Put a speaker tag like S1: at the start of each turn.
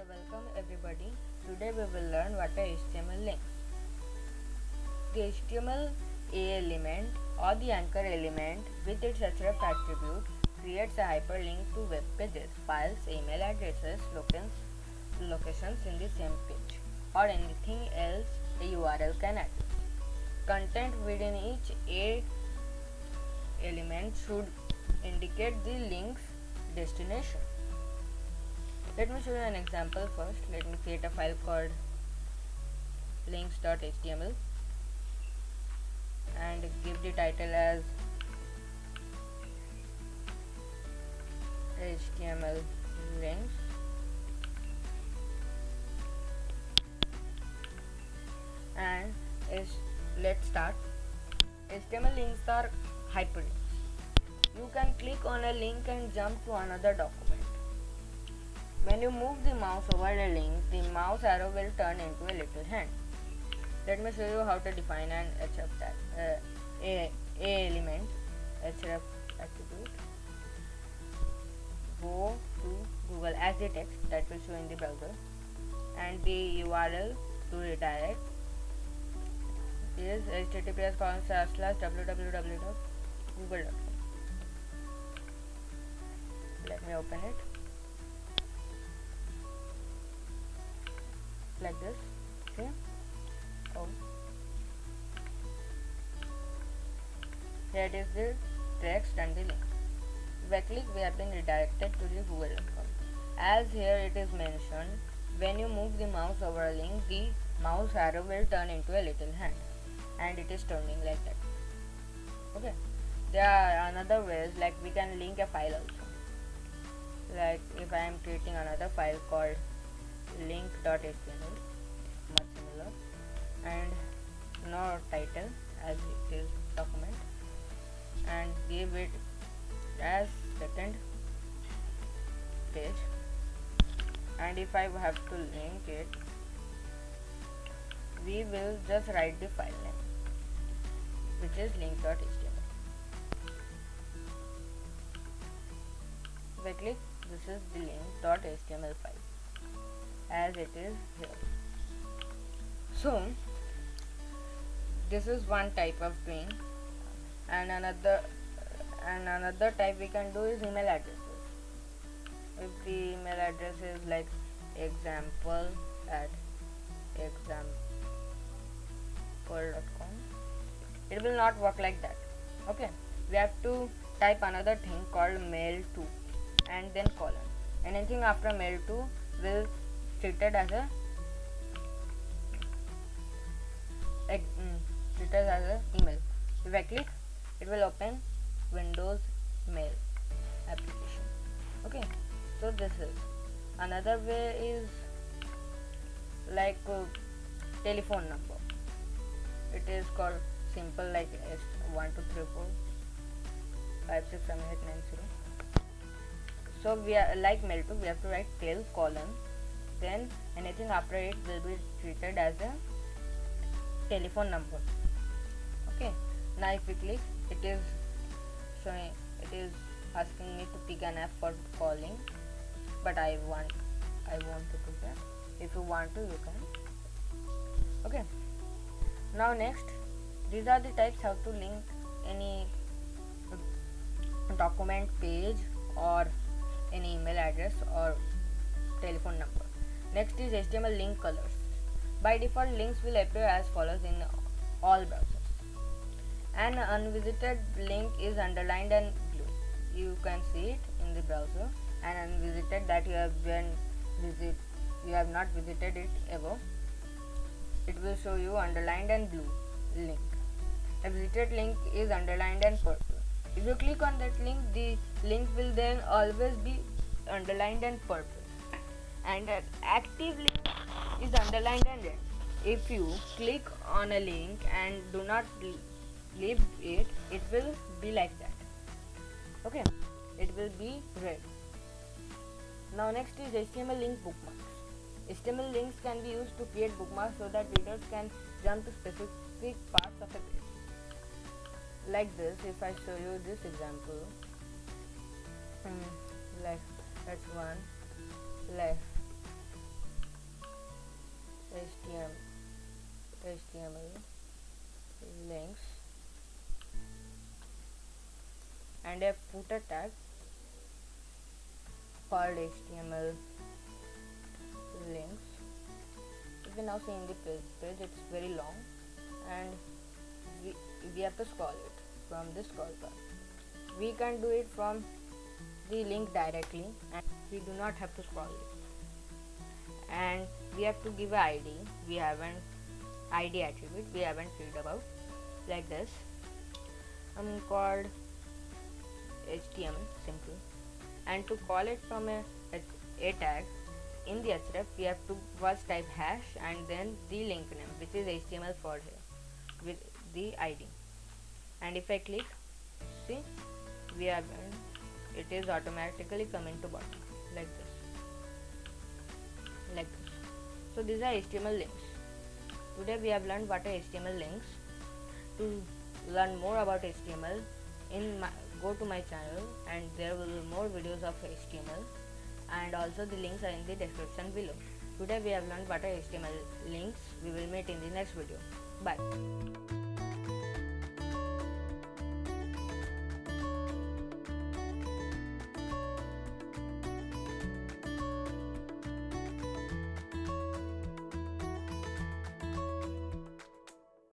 S1: Welcome everybody. Today we will learn what are HTML links. The HTML element or the anchor element with its href attribute creates a hyperlink to web pages, files, email addresses, locations in the same page, or anything else a URL can access. Content within each A element should indicate the link's destination. Let me show you an example first. Let me create a file called links.html and give the title as HTML links. And let's start. HTML links are hyperlinks. You can click on a link and jump to another document. When you move the mouse over a link, the mouse arrow will turn into a little hand. Let me show you how to define an href tag, a element href attribute. Go to Google as the text that will show in the browser, and the URL to redirect is https://www.google.com. Let me open it. Like this. See? Oh, here it is the text and the link. By click we have been redirected to the google.com. As here it is mentioned, when you move the mouse over a link, the mouse arrow will turn into a little hand, and it is turning like that. Okay, there are another ways, like we can link a file also. Like if I am creating another file called link.html, much similar, and no title as it is document, and give it as second page, and if I have to link it, we will just write the file name, which is link.html. If I click, this is the link.html file as it is here. So this is one type of doing, and another type we can do is email addresses. If the email address is like example@example.com, it will not work like that. Okay, we have to type another thing called mail to and then colon. Anything after mail to will treated as a email. If I click, it will open Windows Mail application. Okay, so this is another way is like telephone number. It is called simple, like 1 2 3 4 5 6 7 8 9 0. So we are like mail to, we have to write tel colon, then anything after it will be treated as a telephone number. Okay, now if we click, it is showing, it is asking me to pick an app for calling, but I want to do that. If you want to, you can. Okay, now next, these are the types how to link any document, page, or any email address or telephone number. Next is HTML link colors. By default, links will appear as follows in all browsers. An unvisited link is underlined and blue. You can see it in the browser. An unvisited, that you have not visited it ever. It will show you underlined and blue link. A visited link is underlined and purple. If you click on that link, the link will then always be underlined and purple. And an active link is underlined and red. If you click on a link and do not leave it, it will be like that. Okay, it will be red. Now next is HTML link bookmarks. HTML links can be used to create bookmarks so that readers can jump to specific parts of a page. Like this, if I show you this example, like that's one, left, HTML links and a footer tag called HTML links. You can now see in the page it's very long, and we have to scroll it from the scroll bar. We can do it from the link directly, and we do not have to scroll it. And we have to give a ID. We haven't ID attribute. We haven't filled about like this. Called HTML simple, and to call it from a tag in the href, we have to first type hash and then the link name, which is HTML for here, with the ID. And if I click, see, we have it is automatically coming to bottom like this. So these are HTML links. Today we have learned what are HTML links. To learn more about HTML, go to my channel, and there will be more videos of HTML, and also the links are in the description below. Today we have learned what are HTML links. We will meet in the next video. Bye.